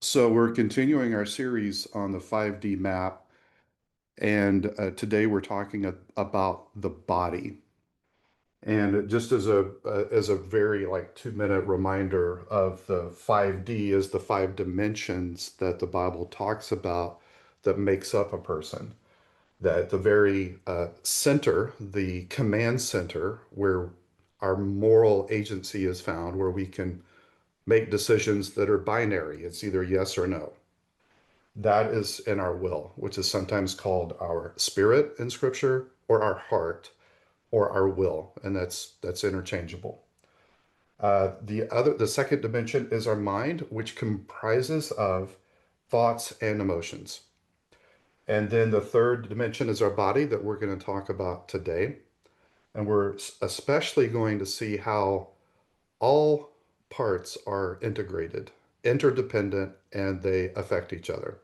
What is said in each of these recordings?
So we're continuing our series on the 5D map, and today we're talking about the body. And just as a very like 2-minute reminder of the 5D is the five dimensions that the Bible talks about that makes up a person. That at the very center, the command center, where our moral agency is found, where we can make decisions that are binary. It's either yes or no. That is in our will, which is sometimes called our spirit in scripture, or our heart, or our will, and that's interchangeable. The second dimension is our mind, which comprises of thoughts and emotions. And then the third dimension is our body that we're going to talk about today. And we're especially going to see how all parts are integrated, interdependent, and they affect each other.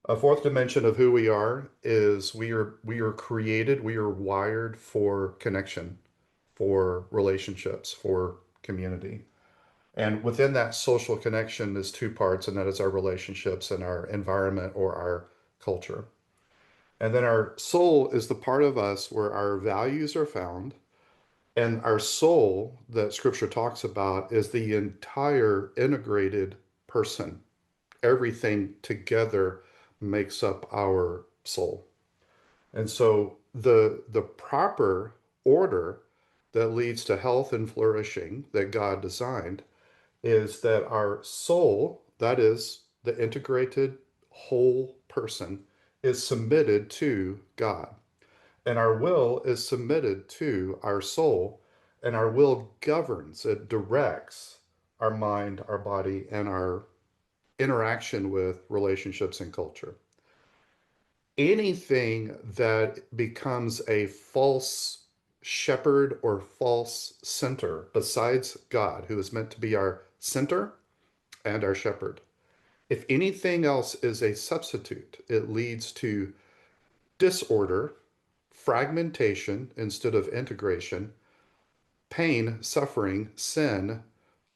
A fourth dimension of who we are is we are created, we are wired for connection, for relationships, for community. And within that social connection is two parts, and that is our relationships and our environment or our culture. And then our soul is the part of us where our values are found. And our soul that scripture talks about is the entire integrated person. Everything together makes up our soul. And so the proper order that leads to health and flourishing that God designed is that our soul, that is the integrated whole person, is submitted to God. And our will is submitted to our soul, and our will governs, it directs our mind, our body, and our interaction with relationships and culture. Anything that becomes a false shepherd or false center besides God, who is meant to be our center and our shepherd, if anything else is a substitute, it leads to disorder, fragmentation instead of integration, pain, suffering, sin.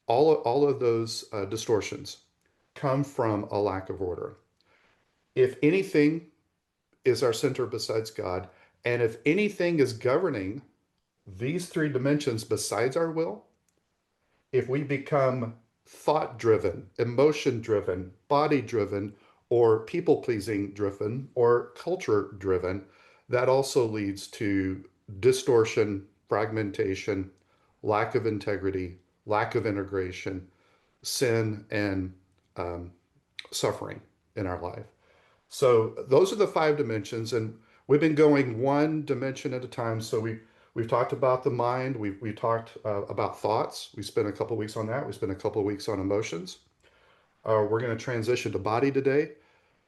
All of those distortions come from a lack of order. If anything is our center besides God, and if anything is governing these three dimensions besides our will, if we become thought driven, emotion driven, body driven, or people pleasing driven, or culture driven, that also leads to distortion, fragmentation, lack of integrity, lack of integration, sin, and um, suffering in our life. So those are the five dimensions, and we've been going one dimension at a time. So we've talked about the mind. We talked about thoughts. We spent a couple weeks on that. We spent a couple of weeks on emotions. We're going to transition to body today,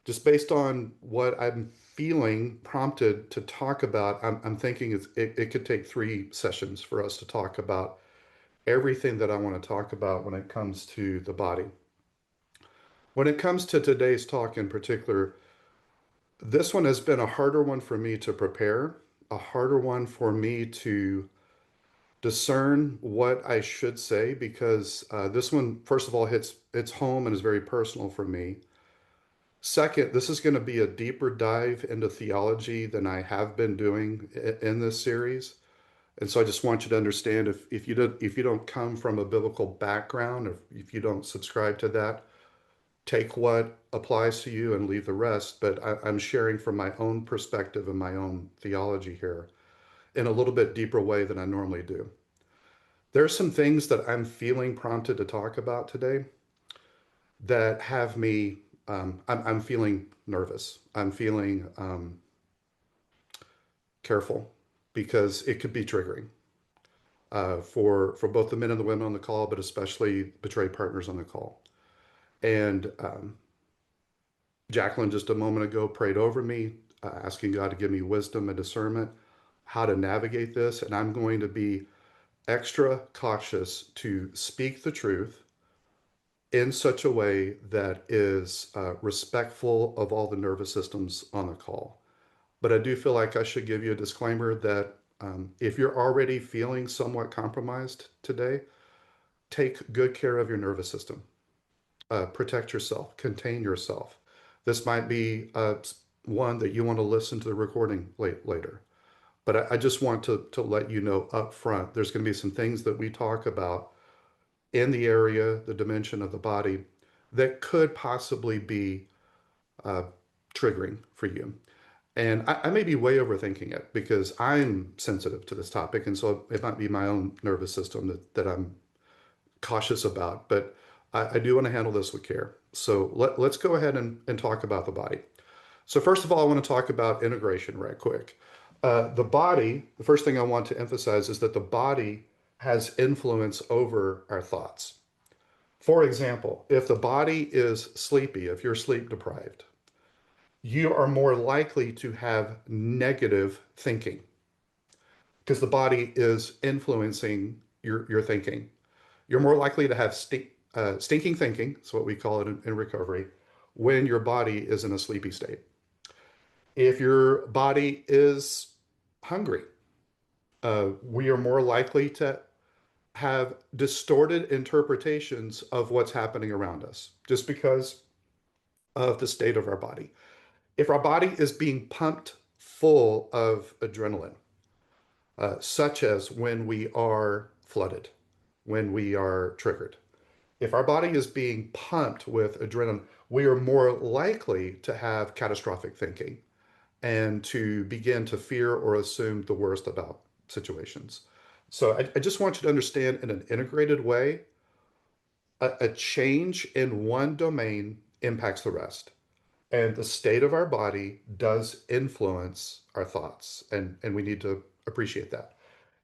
just based on what I'm feeling prompted to talk about. I'm thinking it could take 3 sessions for us to talk about everything that I want to talk about when it comes to the body. When it comes to today's talk in particular, this one has been a harder one for me to prepare, a harder one for me to discern what I should say because this one, first of all, hits home and is very personal for me. Second, this is going to be a deeper dive into theology than I have been doing in this series. And so I just want you to understand if you don't come from a biblical background, if you don't subscribe to that, take what applies to you and leave the rest. But I'm sharing from my own perspective and my own theology here in a little bit deeper way than I normally do. There's some things that I'm feeling prompted to talk about today that have me, I'm feeling nervous. I'm feeling careful because it could be triggering for both the men and the women on the call, but especially betrayed partners on the call. And Jacqueline just a moment ago prayed over me, asking God to give me wisdom and discernment how to navigate this. And I'm going to be extra cautious to speak the truth in such a way that is respectful of all the nervous systems on the call. But I do feel like I should give you a disclaimer that if you're already feeling somewhat compromised today, take good care of your nervous system. protect yourself, contain yourself. This might be one that you want to listen to the recording later. But I just want to let you know up front, there's going to be some things that we talk about in the area, the dimension of the body, that could possibly be uh, triggering for you. And I may be way overthinking it because I'm sensitive to this topic. And so it might be my own nervous system that I'm cautious about. But I do want to handle this with care. So let's go ahead and talk about the body. So first of all, I want to talk about integration right quick. The body, the first thing I want to emphasize is that the body has influence over our thoughts. For example, if the body is sleepy, if you're sleep deprived, you are more likely to have negative thinking because the body is influencing your thinking. You're more likely to have stinking thinking, that's what we call it in recovery, when your body is in a sleepy state. If your body is hungry, we are more likely to have distorted interpretations of what's happening around us just because of the state of our body. If our body is being pumped full of adrenaline, such as when we are flooded, when we are triggered, if our body is being pumped with adrenaline, we are more likely to have catastrophic thinking and to begin to fear or assume the worst about situations. So I just want you to understand in an integrated way, a change in one domain impacts the rest. And the state of our body does influence our thoughts, and we need to appreciate that.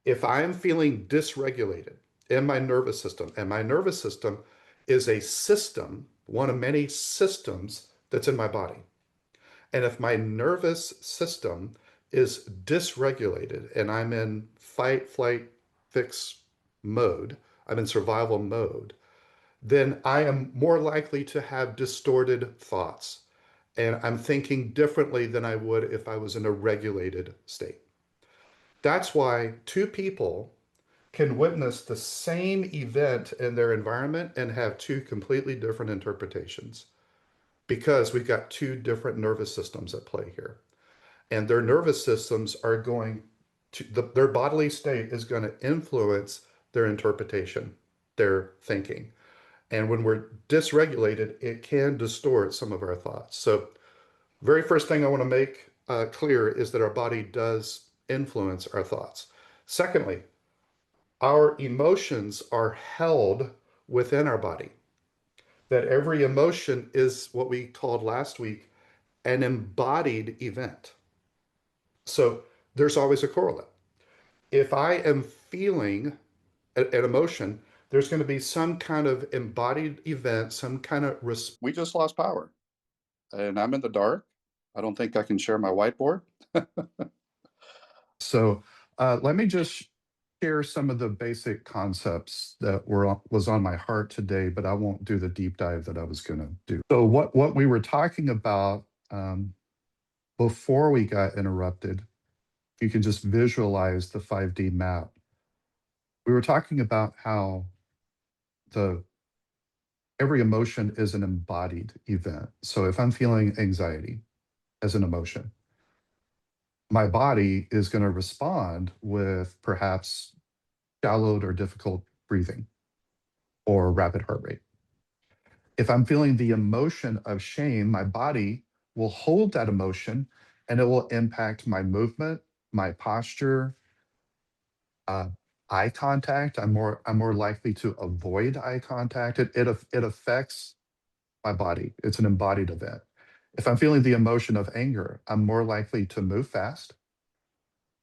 If I am feeling dysregulated in my nervous system, and my nervous system is a system, one of many systems that's in my body. And if my nervous system is dysregulated and I'm in fight, flight, fix mode, I'm in survival mode, then I am more likely to have distorted thoughts. And I'm thinking differently than I would if I was in a regulated state. That's why two people can witness the same event in their environment and have two completely different interpretations because we've got two different nervous systems at play here. And their nervous systems are going to, their bodily state is going to influence their interpretation, their thinking. And when we're dysregulated, it can distort some of our thoughts. So, very first thing I want to make clear is that our body does influence our thoughts. Secondly, our emotions are held within our body. That every emotion is what we called last week an embodied event. So there's always a correlate. If I am feeling an emotion, there's going to be some kind of embodied event, some kind of we just lost power and I'm in the dark. I don't think I can share my whiteboard. So let me just share some of the basic concepts that was on my heart today, but I won't do the deep dive that I was going to do. So what we were talking about before we got interrupted, you can just visualize the 5D map. We were talking about how the every emotion is an embodied event. So if I'm feeling anxiety as an emotion, my body is going to respond with perhaps shallowed or difficult breathing or rapid heart rate. If I'm feeling the emotion of shame, my body will hold that emotion and it will impact my movement, my posture, uh, eye contact. I'm more likely to avoid eye contact. It affects my body. It's an embodied event. If I'm feeling the emotion of anger, I'm more likely to move fast.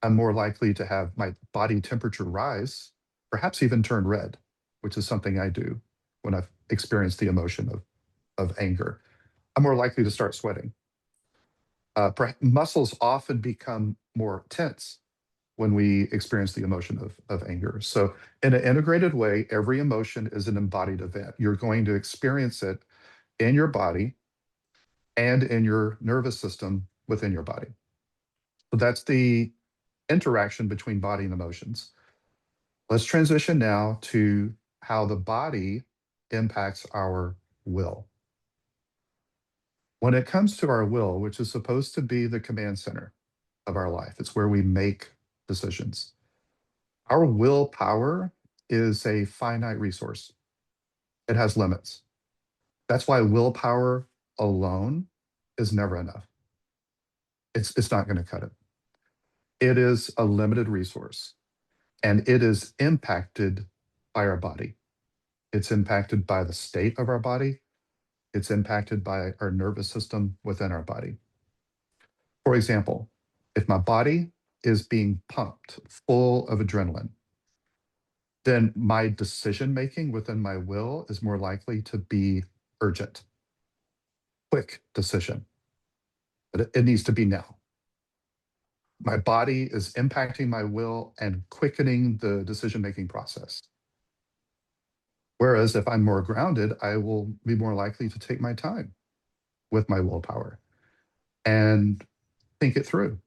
I'm more likely to have my body temperature rise, perhaps even turn red, which is something I do when I've experienced the emotion of anger. I'm more likely to start sweating. Muscles often become more tense when we experience the emotion of anger. So, in an integrated way, every emotion is an embodied event. You're going to experience it in your body and in your nervous system within your body. So, that's the interaction between body and emotions. Let's transition now to how the body impacts our will. When it comes to our will, which is supposed to be the command center of our life, it's where we make decisions. Our willpower is a finite resource. It has limits. That's why willpower alone is never enough. It's not going to cut it. It is a limited resource, and it is impacted by our body. It's impacted by the state of our body. It's impacted by our nervous system within our body. For example, if my body is being pumped full of adrenaline, then my decision making within my will is more likely to be urgent, quick decision, but it needs to be now. My body is impacting my will and quickening the decision making process. Whereas if I'm more grounded, I will be more likely to take my time with my willpower and think it through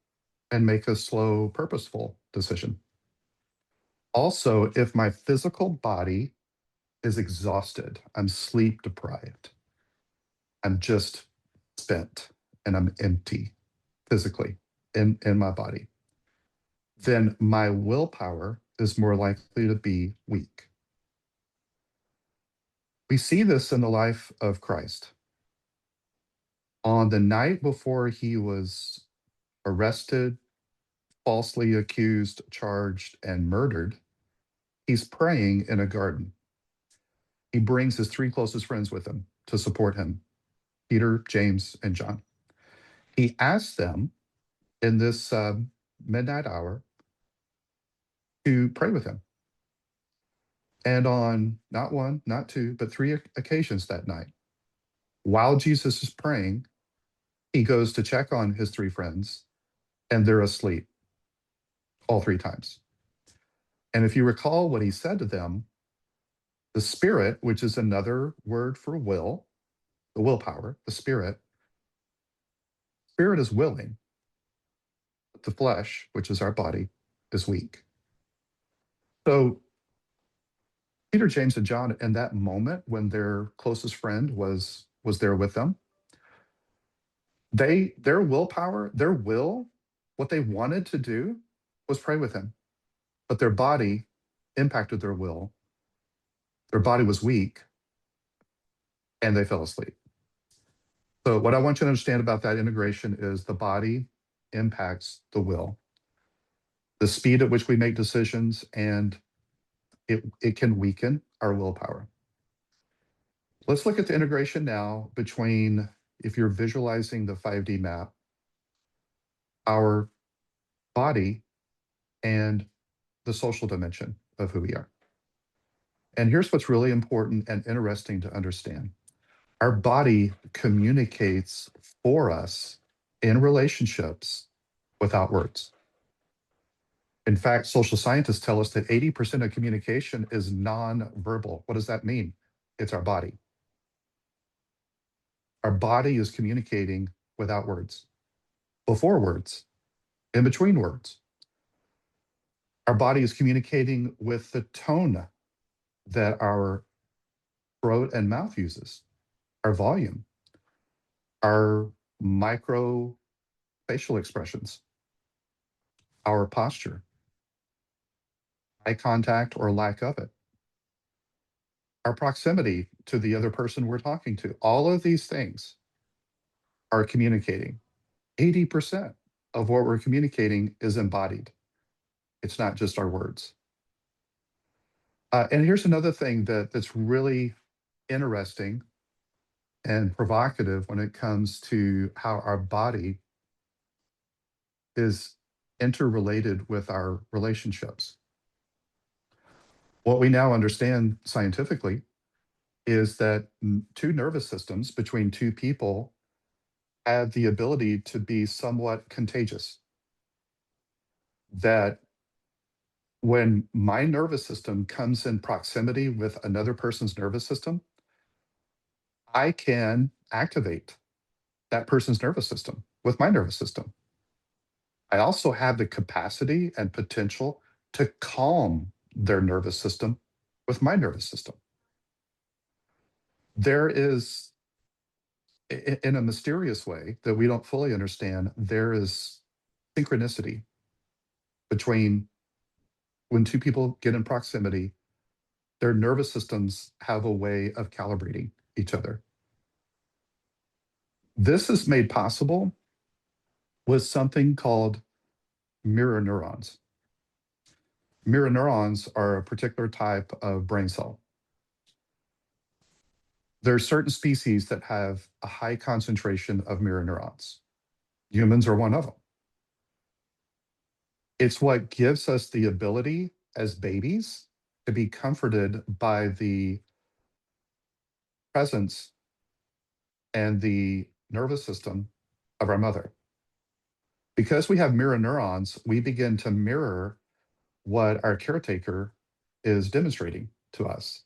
and make a slow, purposeful decision. Also, if my physical body is exhausted, I'm sleep deprived, I'm just spent and I'm empty physically in my body, then my willpower is more likely to be weak. We see this in the life of Christ. On the night before he was arrested, falsely accused, charged, and murdered, he's praying in a garden. He brings his three closest friends with him to support him, Peter, James, and John. He asks them in this midnight hour to pray with him. And on not one, not two, but three occasions that night, while Jesus is praying, he goes to check on his three friends, and they're asleep all three times. And if you recall what he said to them, the spirit, which is another word for will, the willpower, the spirit is willing, but the flesh, which is our body, is weak. So Peter, James, and John, in that moment when their closest friend was there with them, their willpower, their will, what they wanted to do was pray with him, but their body impacted their will. Their body was weak, and they fell asleep. So what I want you to understand about that integration is the body impacts the will, the speed at which we make decisions, and it can weaken our willpower. Let's look at the integration now between, if you're visualizing the 5D map, our body and the social dimension of who we are. And here's what's really important and interesting to understand. Our body communicates for us in relationships without words. In fact, social scientists tell us that 80% of communication is nonverbal. What does that mean? It's our body. Our body is communicating without words, before words, in between words. Our body is communicating with the tone that our throat and mouth uses, our volume, our micro facial expressions, our posture, eye contact or lack of it, our proximity to the other person we're talking to. All of these things are communicating. 80% of what we're communicating is embodied. It's not just our words. And here's another thing that's really interesting and provocative when it comes to how our body is interrelated with our relationships. What we now understand scientifically is that two nervous systems between two people have the ability to be somewhat contagious. That when my nervous system comes in proximity with another person's nervous system, I can activate that person's nervous system with my nervous system. I also have the capacity and potential to calm their nervous system with my nervous system. There is, in a mysterious way that we don't fully understand, there is synchronicity between when two people get in proximity, their nervous systems have a way of calibrating each other. This is made possible with something called mirror neurons. Mirror neurons are a particular type of brain cell. There are certain species that have a high concentration of mirror neurons. Humans are one of them. It's what gives us the ability as babies to be comforted by the presence and the nervous system of our mother. Because we have mirror neurons, we begin to mirror what our caretaker is demonstrating to us.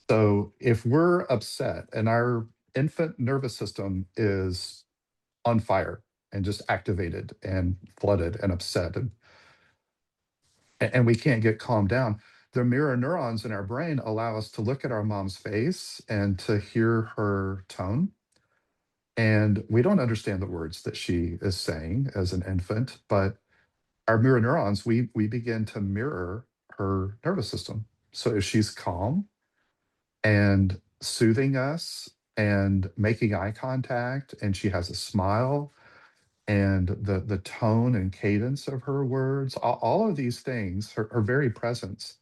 So if we're upset and our infant nervous system is on fire and just activated and flooded and upset, and we can't get calmed down, the mirror neurons in our brain allow us to look at our mom's face and to hear her tone. And we don't understand the words that she is saying as an infant, but our mirror neurons, we begin to mirror her nervous system. So if she's calm and soothing us and making eye contact, and she has a smile, and the tone and cadence of her words, all of these things, her very presence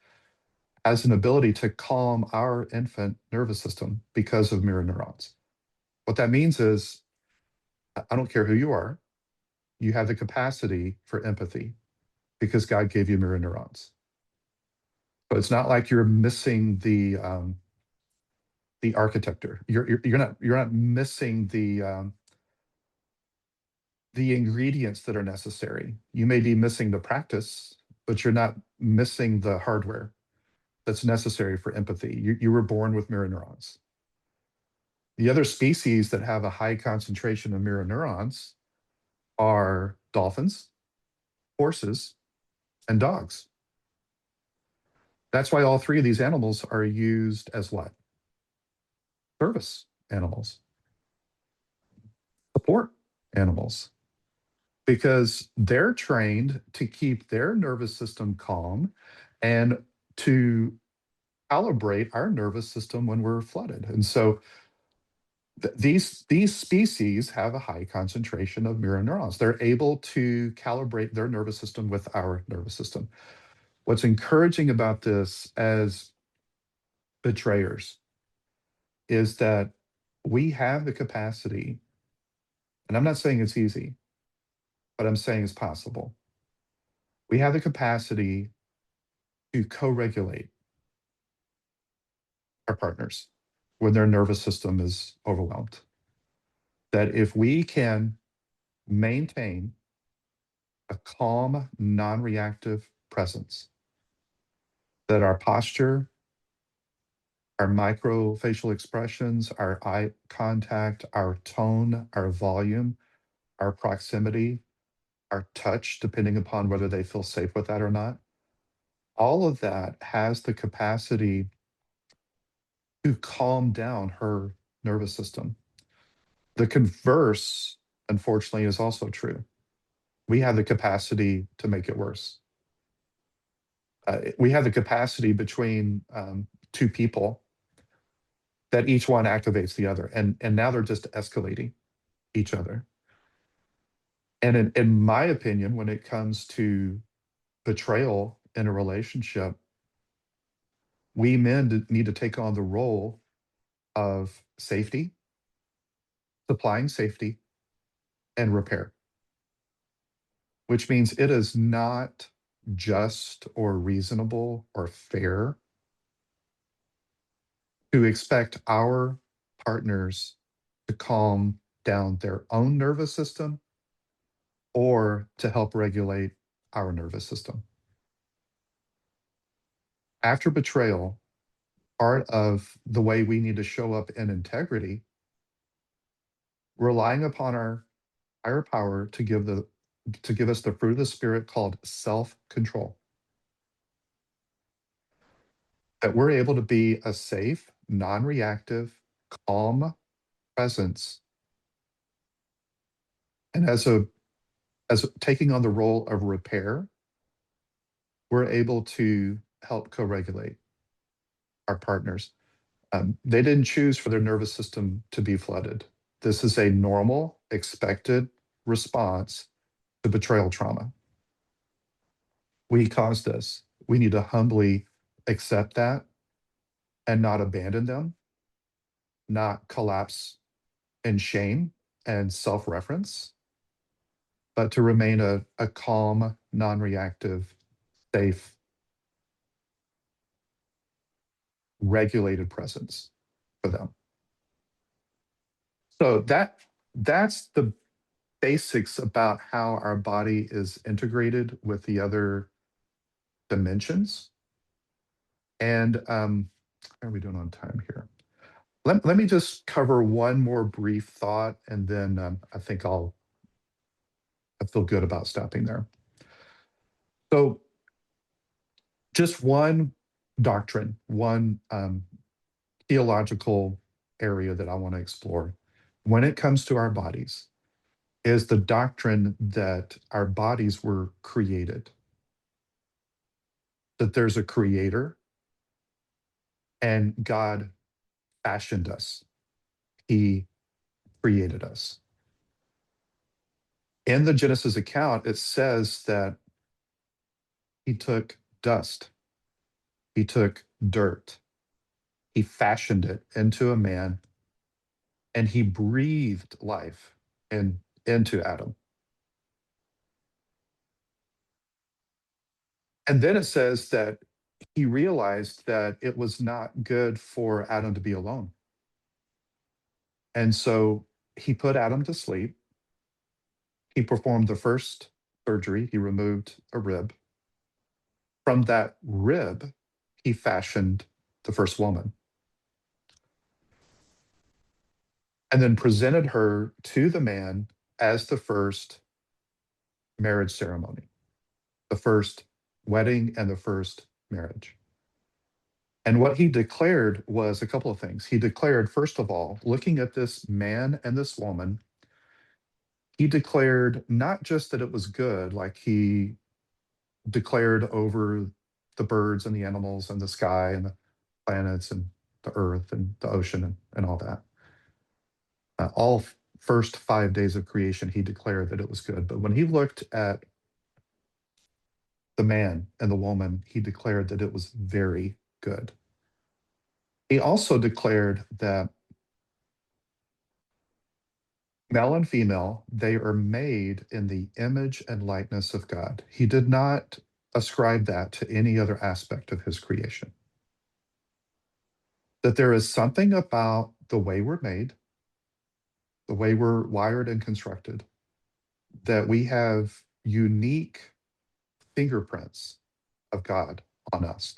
has an ability to calm our infant nervous system because of mirror neurons. What that means is, I don't care who you are, you have the capacity for empathy because God gave you mirror neurons. But it's not like you're missing the architecture. You're not missing the ingredients that are necessary. You may be missing the practice, but you're not missing the hardware that's necessary for empathy. You were born with mirror neurons. The other species that have a high concentration of mirror neurons are dolphins, horses, and dogs. That's why all three of these animals are used as what? Service animals, support animals, because they're trained to keep their nervous system calm and to calibrate our nervous system when we're flooded. And so these species have a high concentration of mirror neurons. They're able to calibrate their nervous system with our nervous system. What's encouraging about this as betrayers is that we have the capacity, and I'm not saying it's easy, but I'm saying it's possible. We have the capacity to co-regulate our partners when their nervous system is overwhelmed. That if we can maintain a calm, non-reactive presence, that our posture, our microfacial expressions, our eye contact, our tone, our volume, our proximity, our touch, depending upon whether they feel safe with that or not, all of that has the capacity to calm down her nervous system. The converse, unfortunately, is also true. We have the capacity to make it worse. We have the capacity between two people that each one activates the other, and now they're just escalating each other. And in my opinion, when it comes to betrayal in a relationship, we men need to take on the role of safety, supplying safety, and repair, which means it is not just or reasonable or fair to expect our partners to calm down their own nervous system or to help regulate our nervous system. After betrayal, part of the way we need to show up in integrity, relying upon our higher power to give us the fruit of the spirit called self-control. That we're able to be a safe, non-reactive, calm presence. And as taking on the role of repair, we're able to help co-regulate our partners. They didn't choose for their nervous system to be flooded. This is a normal, expected response to betrayal trauma. We caused this. We need to humbly accept that and not abandon them, not collapse in shame and self-reference, but to remain a calm, non-reactive, safe, regulated presence for them. So that's the basics about how our body is integrated with the other dimensions. And how are we doing on time here? Let me just cover one more brief thought, and then I think I feel good about stopping there. So just one doctrine, one theological area that I want to explore when it comes to our bodies is the doctrine that our bodies were created, that there's a creator and God fashioned us. He created us. In the Genesis account, it says that he took dust, he took dirt, he fashioned it into a man, and he breathed life into Adam. And then it says that he realized that it was not good for Adam to be alone. And so he put Adam to sleep. He performed the first surgery. He removed a rib. From that rib, he fashioned the first woman and then presented her to the man as the first marriage ceremony, the first wedding and the first marriage. And what he declared was a couple of things. He declared, first of all, looking at this man and this woman, he declared not just that it was good, like he declared over the birds and the animals and the sky and the planets and the earth and the ocean and all that. All first 5 days of creation, he declared that it was good. But when he looked at the man and the woman, he declared that it was very good. He also declared that male and female, they are made in the image and likeness of God. He did not ascribe that to any other aspect of his creation. That there is something about the way we're made, the way we're wired and constructed, that we have unique fingerprints of God on us,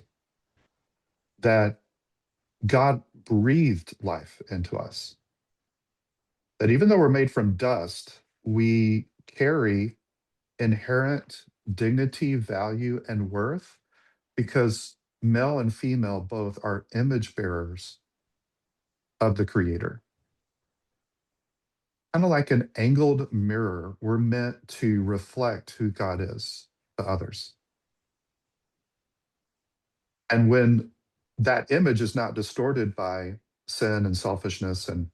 that God breathed life into us, that even though we're made from dust, we carry inherent dignity, value, and worth because male and female both are image bearers of the Creator. Kind of like an angled mirror, we're meant to reflect who God is to others. And when that image is not distorted by sin and selfishness and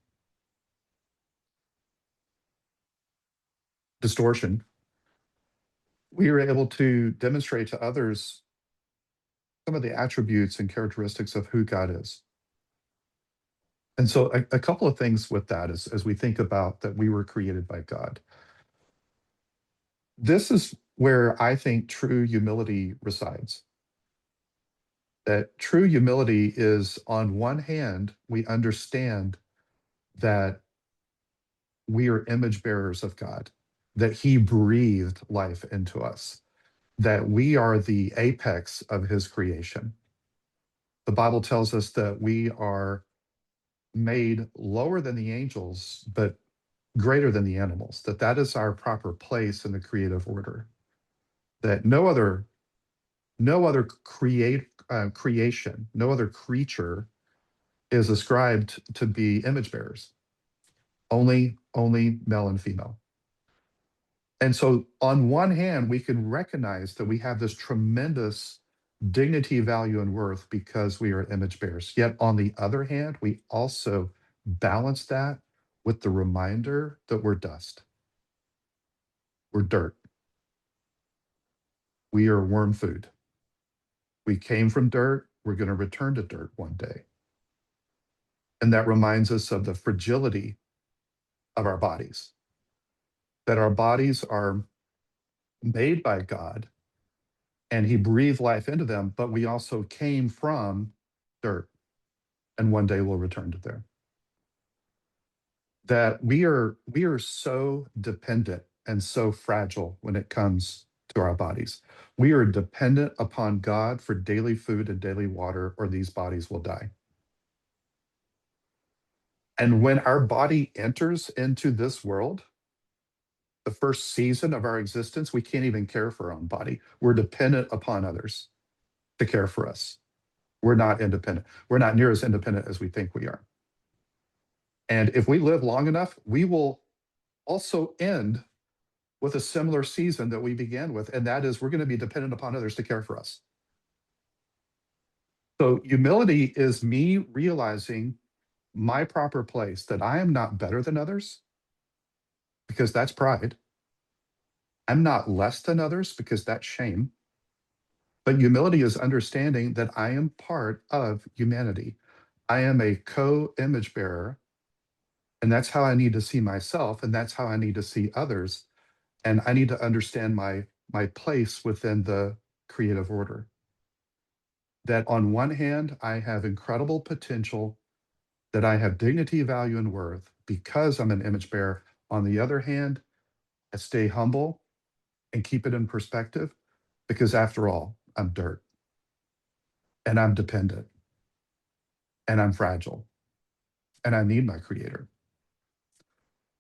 distortion, we are able to demonstrate to others some of the attributes and characteristics of who God is. And so a couple of things with that as we think about that we were created by God. This is where I think true humility resides. That true humility is, on one hand, we understand that we are image bearers of God, that he breathed life into us, that we are the apex of his creation. The Bible tells us that we are made lower than the angels, but greater than the animals, that is our proper place in the creative order, that no other creation, no other creature is ascribed to be image bearers, only male and female. And so on one hand, we can recognize that we have this tremendous dignity, value, and worth because we are image bearers. Yet on the other hand, we also balance that with the reminder that we're dust. We're dirt. We are worm food. We came from dirt. We're going to return to dirt one day. And that reminds us of the fragility of our bodies, that our bodies are made by God and he breathed life into them, but we also came from dirt and one day we'll return to there. That we are so dependent and so fragile when it comes to our bodies. We are dependent upon God for daily food and daily water, or these bodies will die. And when our body enters into this world, the first season of our existence, we can't even care for our own body. We're dependent upon others to care for us. We're not independent. We're not near as independent as we think we are. And if we live long enough, we will also end with a similar season that we began with, and that is we're going to be dependent upon others to care for us. So humility is me realizing my proper place, that I am not better than others, because that's pride. I'm not less than others, because that's shame. But humility is understanding that I am part of humanity. I am a co-image bearer, and that's how I need to see myself, and that's how I need to see others. And I need to understand my place within the creative order. That on one hand, I have incredible potential, that I have dignity, value, and worth because I'm an image bearer. On the other hand, I stay humble and keep it in perspective because after all, I'm dirt and I'm dependent and I'm fragile and I need my creator.